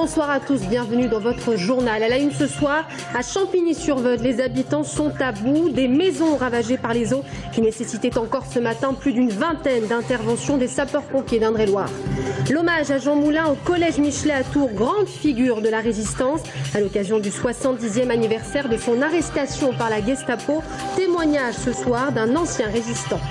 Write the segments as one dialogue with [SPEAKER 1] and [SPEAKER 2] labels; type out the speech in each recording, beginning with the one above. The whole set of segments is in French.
[SPEAKER 1] Bonsoir à tous, bienvenue dans votre journal. À la une ce soir, à Champigny-sur-Veude, les habitants sont à bout. Des maisons ravagées par les eaux qui nécessitaient encore ce matin plus d'une vingtaine d'interventions des sapeurs-pompiers d'Indre-et-Loire. L'hommage à Jean Moulin au collège Michelet à Tours, grande figure de la résistance, à l'occasion du 70e anniversaire de son arrestation par la Gestapo. Témoignage ce soir d'un ancien résistant.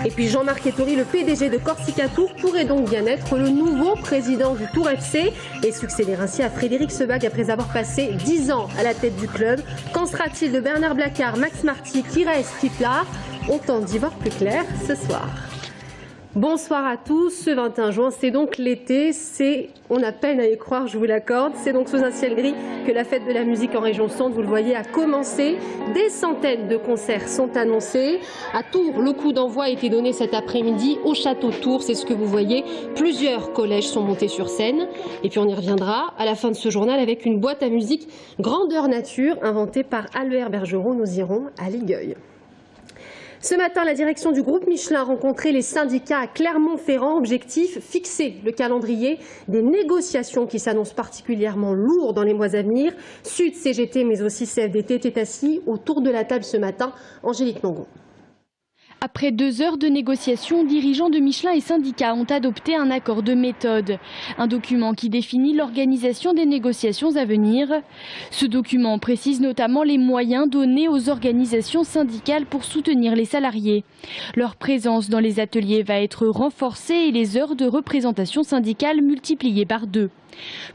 [SPEAKER 1] Et puis Jean-Marc Ettori, le PDG de Corsica Tours, pourrait donc bien être le nouveau président du Tours FC et succéder ainsi à Frédéric Sebag après avoir passé 10 ans à la tête du club. Qu'en sera-t-il de Bernard Blacard, Max Marty, qui reste Piplar? Autant d'y voir plus clair ce soir. Bonsoir à tous, ce 21 juin, c'est donc l'été, on a peine à y croire, je vous l'accorde, c'est donc sous un ciel gris que la fête de la musique en région centre, vous le voyez, a commencé. Des centaines de concerts sont annoncés. À Tours, le coup d'envoi a été donné cet après-midi au château de Tours, c'est ce que vous voyez. Plusieurs collèges sont montés sur scène. Et puis on y reviendra à la fin de ce journal avec une boîte à musique grandeur nature inventée par Albert Bergeron. Nous irons à Ligueuil. Ce matin, la direction du groupe Michelin a rencontré les syndicats à Clermont-Ferrand. Objectif, fixer le calendrier des négociations qui s'annoncent particulièrement lourds dans les mois à venir. Sud, CGT, mais aussi CFDT étaient assis autour de la table ce matin. Angélique Longon.
[SPEAKER 2] Après 2 heures de négociations, dirigeants de Michelin et syndicats ont adopté un accord de méthode. Un document qui définit l'organisation des négociations à venir. Ce document précise notamment les moyens donnés aux organisations syndicales pour soutenir les salariés. Leur présence dans les ateliers va être renforcée et les heures de représentation syndicale multipliées par 2.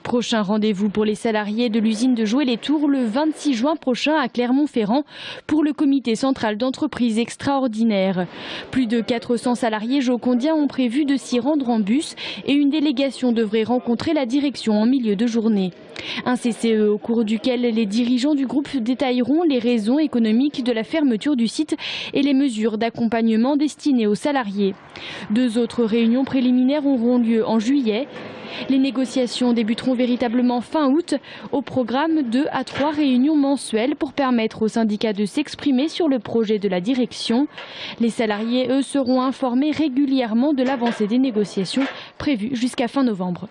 [SPEAKER 2] Prochain rendez-vous pour les salariés de l'usine de Joué-les-Tours le 26 juin prochain à Clermont-Ferrand pour le comité central d'entreprise extraordinaire. Plus de 400 salariés jocondiens ont prévu de s'y rendre en bus et une délégation devrait rencontrer la direction en milieu de journée. Un CCE au cours duquel les dirigeants du groupe détailleront les raisons économiques de la fermeture du site et les mesures d'accompagnement destinées aux salariés. 2 autres réunions préliminaires auront lieu en juillet. Les négociations débuteront véritablement fin août. Au programme, 2 à 3 réunions mensuelles pour permettre aux syndicats de s'exprimer sur le projet de la direction. Les salariés, eux, seront informés régulièrement de l'avancée des négociations prévues jusqu'à fin novembre.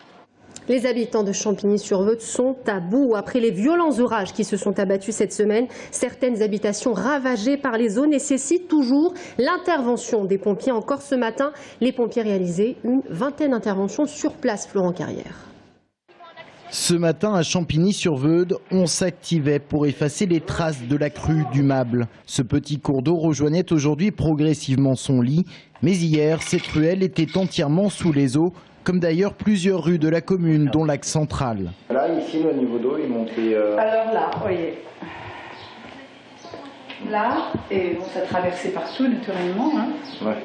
[SPEAKER 1] Les habitants de Champigny-sur-Veude sont à bout. Après les violents orages qui se sont abattus cette semaine, certaines habitations ravagées par les eaux nécessitent toujours l'intervention des pompiers. Encore ce matin, les pompiers réalisaient une vingtaine d'interventions sur place. Florent Carrière.
[SPEAKER 3] Ce matin, à Champigny-sur-Veude, on s'activait pour effacer les traces de la crue du Mable. Ce petit cours d'eau rejoignait aujourd'hui progressivement son lit. Mais hier, cette ruelle était entièrement sous les eaux, comme d'ailleurs plusieurs rues de la commune, dont l'axe central.
[SPEAKER 4] Là, ici, le niveau d'eau est monté...
[SPEAKER 5] Alors là, vous voyez, là, et bon, ça traversait partout, naturellement. Hein.
[SPEAKER 4] Ouais.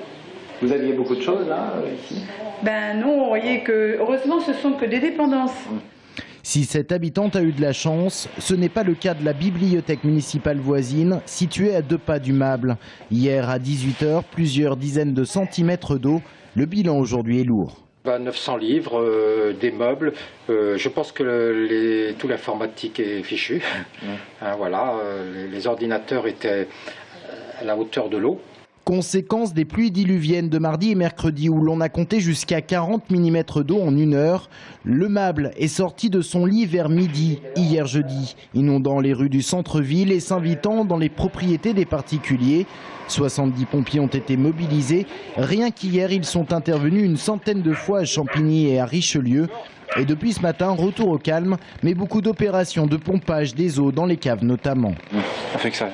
[SPEAKER 4] Vous aviez beaucoup de choses, là, ici?
[SPEAKER 5] Ben non, vous voyez que, heureusement, ce sont que des dépendances.
[SPEAKER 3] Si cette habitante a eu de la chance, ce n'est pas le cas de la bibliothèque municipale voisine, située à 2 pas du Mable. Hier, à 18 h, plusieurs dizaines de centimètres d'eau. Le bilan aujourd'hui est lourd.
[SPEAKER 6] 900 livres, des meubles. Je pense que tout l'informatique est fichu. Hein, voilà, les ordinateurs étaient à la hauteur de l'eau.
[SPEAKER 3] Conséquence des pluies diluviennes de mardi et mercredi où l'on a compté jusqu'à 40 mm d'eau en 1 heure. Le Mable est sorti de son lit vers midi, hier jeudi, inondant les rues du centre-ville et s'invitant dans les propriétés des particuliers. 70 pompiers ont été mobilisés. Rien qu'hier, ils sont intervenus une centaine de fois à Champigny et à Richelieu. Et depuis ce matin, retour au calme, mais beaucoup d'opérations de pompage des eaux dans les caves notamment.
[SPEAKER 7] On fait que ça.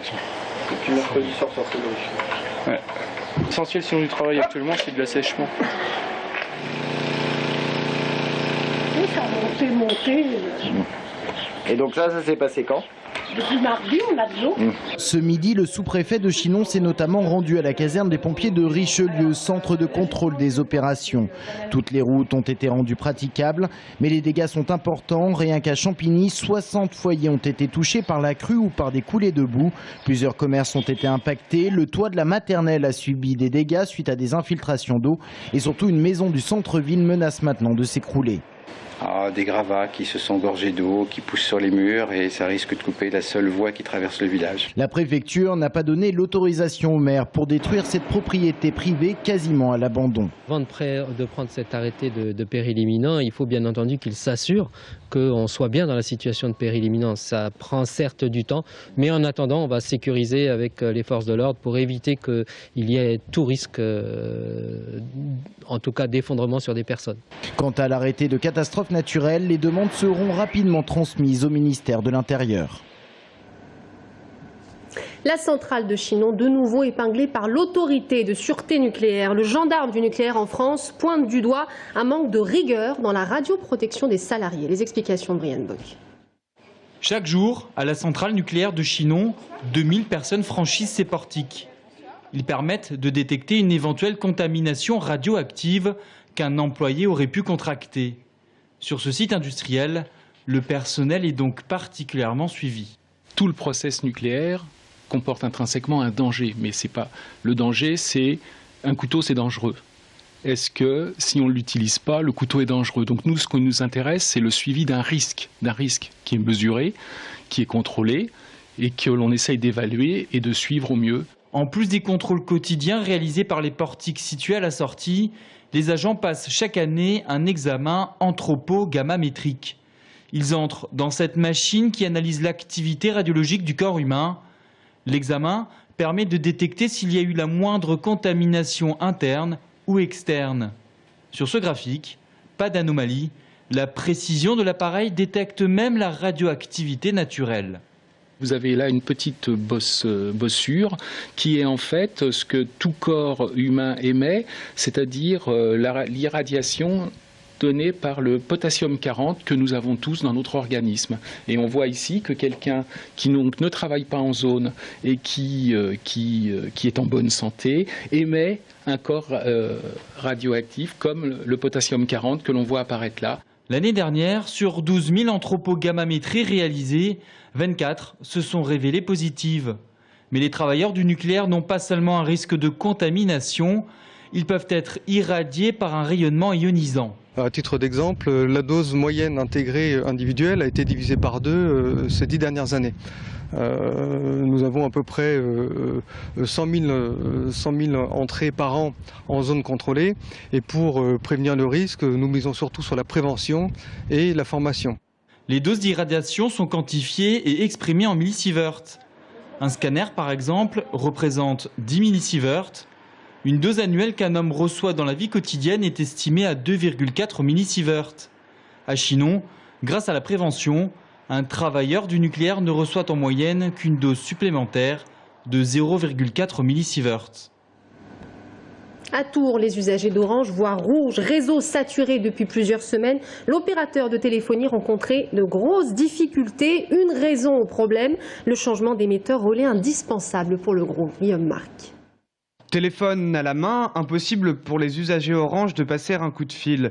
[SPEAKER 4] Depuis mercredi soir, sorti de Richelieu.
[SPEAKER 7] Ouais. L'essentiel sinon du travail actuellement, c'est de l'assèchement.
[SPEAKER 5] Oui, ça a monté.
[SPEAKER 4] Et donc là, ça s'est passé quand?
[SPEAKER 5] Depuis mardi, on a de l'eau.
[SPEAKER 3] Ce midi, le sous-préfet de Chinon s'est notamment rendu à la caserne des pompiers de Richelieu, centre de contrôle des opérations. Toutes les routes ont été rendues praticables, mais les dégâts sont importants. Rien qu'à Champigny, 60 foyers ont été touchés par la crue ou par des coulées de boue. Plusieurs commerces ont été impactés. Le toit de la maternelle a subi des dégâts suite à des infiltrations d'eau. Et surtout, une maison du centre-ville menace maintenant de s'écrouler.
[SPEAKER 8] Des gravats qui se sont gorgés d'eau, qui poussent sur les murs et ça risque de couper la seule voie qui traverse le village.
[SPEAKER 3] La préfecture n'a pas donné l'autorisation au maire pour détruire cette propriété privée quasiment à l'abandon.
[SPEAKER 9] Avant de prendre cet arrêté de péril imminent, il faut bien entendu qu'il s'assure qu'on soit bien dans la situation de péril imminent. Ça prend certes du temps, mais en attendant, on va sécuriser avec les forces de l'ordre pour éviter qu'il y ait tout risque, en tout cas d'effondrement sur des personnes.
[SPEAKER 3] Quant à l'arrêté de catastrophe naturelle, les demandes seront rapidement transmises au ministère de l'Intérieur.
[SPEAKER 1] La centrale de Chinon, de nouveau épinglée par l'autorité de sûreté nucléaire. Le gendarme du nucléaire en France pointe du doigt un manque de rigueur dans la radioprotection des salariés. Les explications de Brian Bock.
[SPEAKER 10] Chaque jour, à la centrale nucléaire de Chinon, 2000 personnes franchissent ces portiques. Ils permettent de détecter une éventuelle contamination radioactive qu'un employé aurait pu contracter. Sur ce site industriel, le personnel est donc particulièrement suivi.
[SPEAKER 11] Tout le process nucléaire comporte intrinsèquement un danger, mais c'est pas le danger, c'est un couteau, c'est dangereux. Est-ce que si on ne l'utilise pas, le couteau est dangereux? Donc nous, ce qui nous intéresse, c'est le suivi d'un risque qui est mesuré, qui est contrôlé et que l'on essaye d'évaluer et de suivre au mieux.
[SPEAKER 10] En plus des contrôles quotidiens réalisés par les portiques situés à la sortie, les agents passent chaque année un examen anthropo-gammamétrique. Ils entrent dans cette machine qui analyse l'activité radiologique du corps humain. L'examen permet de détecter s'il y a eu la moindre contamination interne ou externe. Sur ce graphique, pas d'anomalie. La précision de l'appareil détecte même la radioactivité naturelle.
[SPEAKER 11] Vous avez là une petite bossure qui est en fait ce que tout corps humain émet, c'est-à-dire l'irradiation donnée par le potassium 40 que nous avons tous dans notre organisme. Et on voit ici que quelqu'un qui ne travaille pas en zone et qui est en bonne santé émet un corps radioactif comme le potassium 40 que l'on voit apparaître là.
[SPEAKER 10] L'année dernière, sur 12 000 anthropogammamétries réalisées, 24 se sont révélées positives. Mais les travailleurs du nucléaire n'ont pas seulement un risque de contamination, ils peuvent être irradiés par un rayonnement ionisant.
[SPEAKER 7] À titre d'exemple, la dose moyenne intégrée individuelle a été divisée par 2 ces 10 dernières années. Nous avons à peu près 100 000 entrées par an en zone contrôlée. Et pour prévenir le risque, nous misons surtout sur la prévention et la formation.
[SPEAKER 10] Les doses d'irradiation sont quantifiées et exprimées en millisieverts. Un scanner, par exemple, représente 10 millisieverts. Une dose annuelle qu'un homme reçoit dans la vie quotidienne est estimée à 2,4 millisieverts. À Chinon, grâce à la prévention, un travailleur du nucléaire ne reçoit en moyenne qu'une dose supplémentaire de 0,4 millisieverts.
[SPEAKER 1] À Tours, les usagers d'Orange voient rouge, réseau saturé depuis plusieurs semaines. L'opérateur de téléphonie rencontrait de grosses difficultés. Une raison au problème, le changement d'émetteur relais indispensable pour le groupe. Guillaume Marc.
[SPEAKER 12] Téléphone à la main, impossible pour les usagers Orange de passer un coup de fil.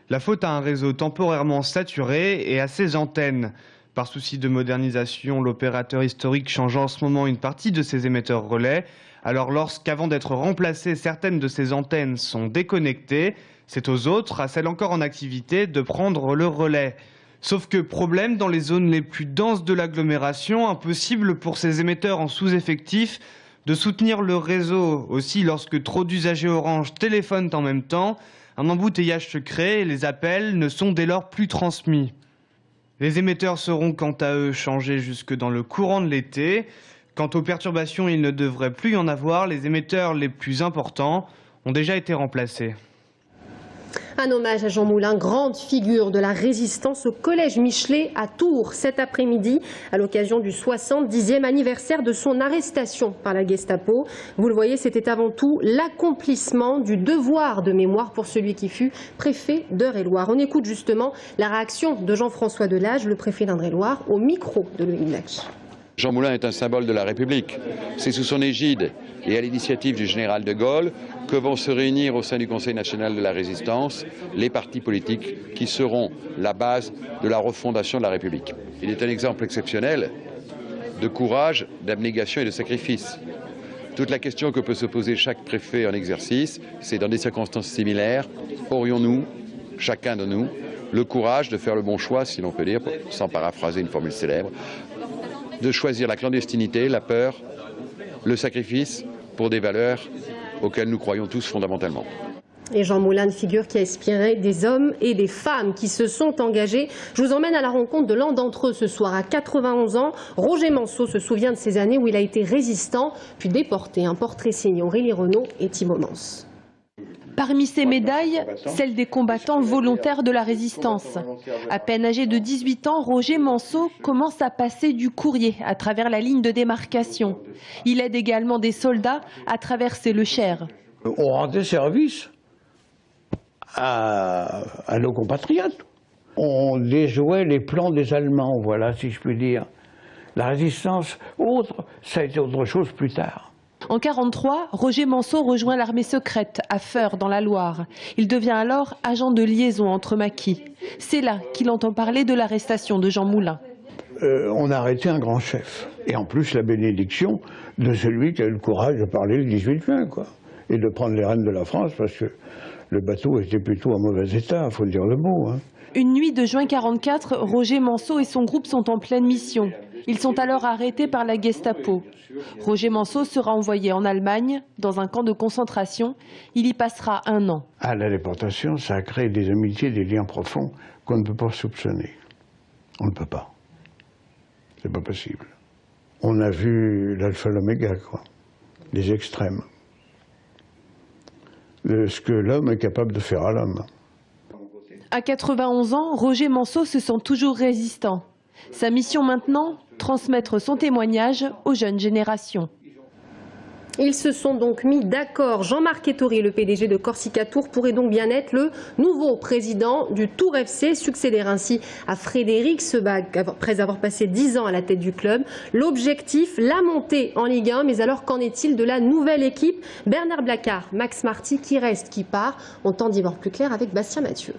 [SPEAKER 12] La faute à un réseau temporairement saturé et à ses antennes. Par souci de modernisation, l'opérateur historique change en ce moment une partie de ses émetteurs relais. Alors lorsqu'avant d'être remplacées, certaines de ces antennes sont déconnectées, c'est aux autres, à celles encore en activité, de prendre le relais. Sauf que problème, dans les zones les plus denses de l'agglomération, impossible pour ces émetteurs en sous-effectif de soutenir le réseau. Aussi, lorsque trop d'usagers Orange téléphonent en même temps, un embouteillage se crée et les appels ne sont dès lors plus transmis. Les émetteurs seront quant à eux changés jusque dans le courant de l'été. Quant aux perturbations, il ne devrait plus y en avoir. Les émetteurs les plus importants ont déjà été remplacés.
[SPEAKER 1] Un hommage à Jean Moulin, grande figure de la résistance au collège Michelet à Tours cet après-midi à l'occasion du 70e anniversaire de son arrestation par la Gestapo. Vous le voyez, c'était avant tout l'accomplissement du devoir de mémoire pour celui qui fut préfet d'Eure-et-Loire. On écoute justement la réaction de Jean-François Delage, le préfet d'Indre-et-Loire, au micro de Loïc Lach.
[SPEAKER 13] Jean Moulin est un symbole de la République. C'est sous son égide et à l'initiative du général de Gaulle que vont se réunir au sein du Conseil national de la résistance les partis politiques qui seront la base de la refondation de la République. Il est un exemple exceptionnel de courage, d'abnégation et de sacrifice. Toute la question que peut se poser chaque préfet en exercice, c'est dans des circonstances similaires, aurions-nous, chacun de nous, le courage de faire le bon choix, si l'on peut dire, sans paraphraser une formule célèbre, de choisir la clandestinité, la peur, le sacrifice pour des valeurs auxquelles nous croyons tous fondamentalement.
[SPEAKER 1] Et Jean Moulin, figure qui a inspiré des hommes et des femmes qui se sont engagés. Je vous emmène à la rencontre de l'un d'entre eux ce soir. À 91 ans, Roger Manceau se souvient de ces années où il a été résistant, puis déporté. Un portrait signé Aurélie Renaud et Thibaut Mance.
[SPEAKER 14] Parmi ces médailles, celle des combattants volontaires de la résistance. À peine âgé de 18 ans, Roger Manceau commence à passer du courrier à travers la ligne de démarcation. Il aide également des soldats à traverser le Cher.
[SPEAKER 15] On rendait service à nos compatriotes. On déjouait les plans des Allemands, voilà, si je puis dire. La résistance, ça a été autre chose plus tard.
[SPEAKER 14] En 1943, Roger Manceau rejoint l'armée secrète à Feurs, dans la Loire. Il devient alors agent de liaison entre maquis. C'est là qu'il entend parler de l'arrestation de Jean Moulin.
[SPEAKER 15] On a arrêté un grand chef. Et en plus, la bénédiction de celui qui a eu le courage de parler le 18 juin, quoi. Et de prendre les rênes de la France, parce que le bateau était plutôt en mauvais état, il faut dire le mot.
[SPEAKER 14] Une nuit de juin 1944, Roger Manceau et son groupe sont en pleine mission. Ils sont alors arrêtés par la Gestapo. Roger Manceau sera envoyé en Allemagne, dans un camp de concentration. Il y passera 1 an.
[SPEAKER 15] À la déportation, ça a créé des amitiés, des liens profonds qu'on ne peut pas soupçonner. On ne peut pas. C'est pas possible. On a vu l'alpha et l'oméga, quoi. Les extrêmes. De ce que l'homme est capable de faire à l'homme.
[SPEAKER 14] À 91 ans, Roger Manceau se sent toujours résistant. Sa mission maintenant, transmettre son témoignage aux jeunes générations.
[SPEAKER 1] Ils se sont donc mis d'accord. Jean-Marc Ettori, le PDG de Corsica Tours, pourrait donc bien être le nouveau président du Tours FC, succéder ainsi à Frédéric Sebag, après avoir passé 10 ans à la tête du club. L'objectif, la montée en Ligue 1. Mais alors, qu'en est-il de la nouvelle équipe? Bernard Blacard, Max Marty, qui reste, qui part? On tente d'y voir plus clair avec Bastien Mathieu.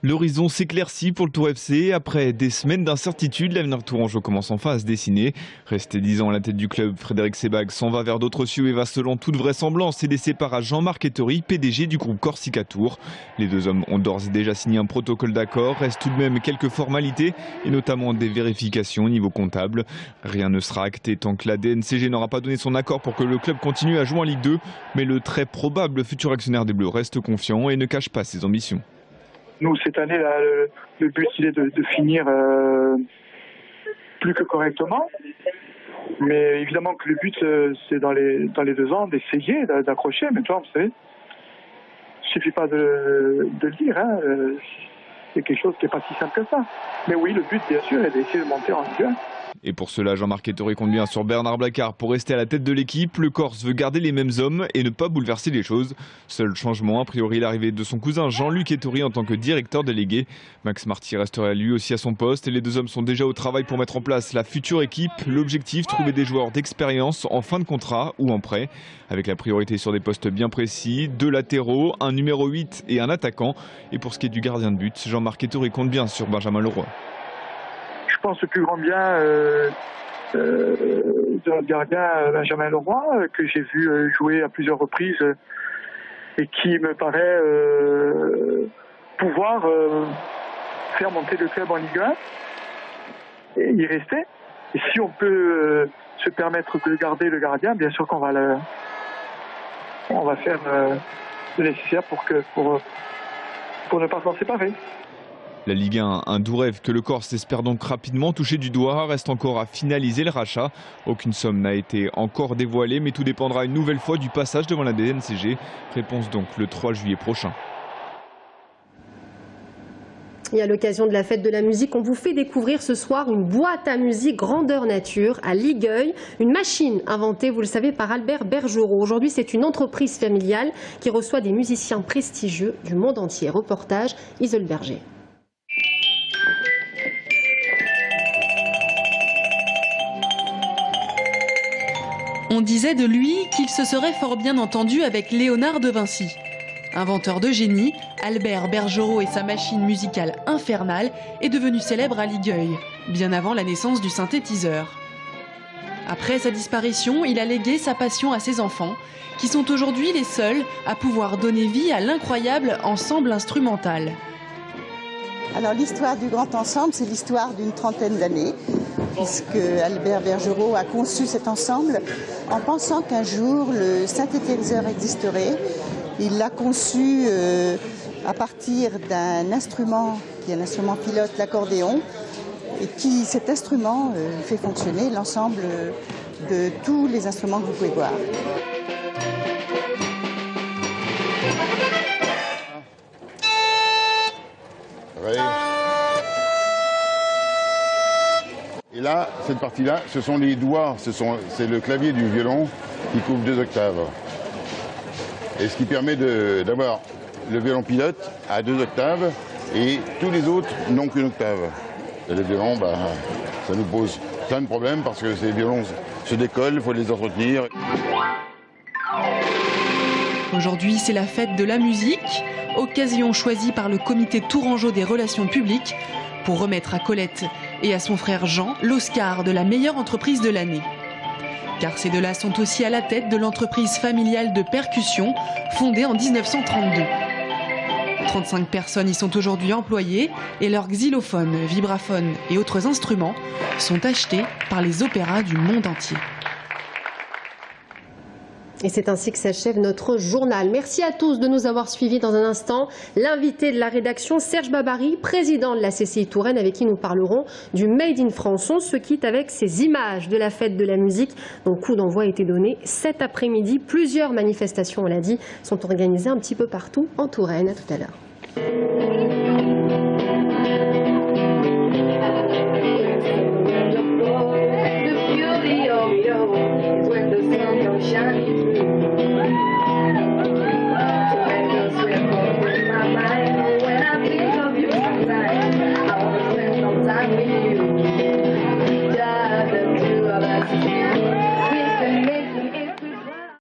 [SPEAKER 16] L'horizon s'éclaircit pour le Tours FC. Après des semaines d'incertitude, l'avenir tourangeau commence enfin à se dessiner. Resté 10 ans à la tête du club, Frédéric Sebag s'en va vers d'autres cieux et va selon toute vraisemblance céder ses parts à Jean-Marc Ettori, PDG du groupe Corsica Tours. Les deux hommes ont d'ores et déjà signé un protocole d'accord. Reste tout de même quelques formalités et notamment des vérifications au niveau comptable. Rien ne sera acté tant que la DNCG n'aura pas donné son accord pour que le club continue à jouer en Ligue 2. Mais le très probable futur actionnaire des Bleus reste confiant et ne cache pas ses ambitions.
[SPEAKER 17] Nous, cette année, là, le but, il est de finir plus que correctement. Mais évidemment que le but, c'est dans les 2 ans d'essayer, d'accrocher. Mais toi, vous savez, il ne suffit pas de le dire. C'est quelque chose qui n'est pas si simple que ça. Mais oui, le but, bien sûr, est d'essayer de monter en Ligue 1.
[SPEAKER 16] Et pour cela, Jean-Marc Ettori compte bien sur Bernard Blacard pour rester à la tête de l'équipe. Le Corse veut garder les mêmes hommes et ne pas bouleverser les choses. Seul changement, a priori, l'arrivée de son cousin Jean-Luc Ettori en tant que directeur délégué. Max Marty restera lui aussi à son poste et les deux hommes sont déjà au travail pour mettre en place la future équipe. L'objectif, trouver des joueurs d'expérience en fin de contrat ou en prêt, avec la priorité sur des postes bien précis, 2 latéraux, un numéro 8 et un attaquant. Et pour ce qui est du gardien de but, Jean-Marc Ettori compte bien sur Benjamin Leroy.
[SPEAKER 17] Je pense le plus grand bien de notre gardien Benjamin Leroy, que j'ai vu jouer à plusieurs reprises et qui me paraît pouvoir faire monter le club en Ligue 1 et y rester. Et si on peut se permettre de garder le gardien, bien sûr qu'on va faire le nécessaire pour ne pas s'en séparer.
[SPEAKER 16] La Ligue 1, un doux rêve que le Corse espère donc rapidement toucher du doigt. Reste encore à finaliser le rachat. Aucune somme n'a été encore dévoilée, mais tout dépendra une nouvelle fois du passage devant la DNCG. Réponse donc le 3 juillet prochain.
[SPEAKER 1] Et à l'occasion de la fête de la musique, on vous fait découvrir ce soir une boîte à musique grandeur nature à Ligueuil. Une machine inventée, vous le savez, par Albert Bergerot. Aujourd'hui, c'est une entreprise familiale qui reçoit des musiciens prestigieux du monde entier. Reportage Isole Berger.
[SPEAKER 18] On disait de lui qu'il se serait fort bien entendu avec Léonard de Vinci. Inventeur de génie, Albert Bergerot et sa machine musicale infernale est devenu célèbre à Ligueuil, bien avant la naissance du synthétiseur. Après sa disparition, il a légué sa passion à ses enfants, qui sont aujourd'hui les seuls à pouvoir donner vie à l'incroyable ensemble instrumental.
[SPEAKER 19] Alors l'histoire du Grand Ensemble, c'est l'histoire d'une trentaine d'années, puisque Albert Bergerot a conçu cet ensemble en pensant qu'un jour le synthétiseur existerait. Il l'a conçu à partir d'un instrument qui est un instrument pilote, l'accordéon, et cet instrument fait fonctionner l'ensemble de tous les instruments que vous pouvez voir.
[SPEAKER 20] Et là, cette partie-là, ce sont les doigts, c'est le clavier du violon qui couvre 2 octaves. Et ce qui permet d'avoir le violon pilote à 2 octaves et tous les autres n'ont qu'une octave. Et le violon, ça nous pose plein de problèmes parce que ces violons se décollent, il faut les entretenir.
[SPEAKER 18] Aujourd'hui, c'est la fête de la musique, occasion choisie par le comité tourangeau des relations publiques pour remettre à Colette et à son frère Jean l'Oscar de la meilleure entreprise de l'année. Car ces deux-là sont aussi à la tête de l'entreprise familiale de percussion fondée en 1932. 35 personnes y sont aujourd'hui employées et leurs xylophones, vibraphones et autres instruments sont achetés par les opéras du monde entier.
[SPEAKER 1] Et c'est ainsi que s'achève notre journal. Merci à tous de nous avoir suivis. Dans un instant, l'invité de la rédaction, Serge Babary, président de la CCI Touraine, avec qui nous parlerons du Made in France. On se quitte avec ces images de la fête de la musique. Donc, coup d'envoi a été donné cet après-midi. Plusieurs manifestations, on l'a dit, sont organisées un petit peu partout en Touraine. À tout à l'heure.
[SPEAKER 21] With you, yeah, the two of us.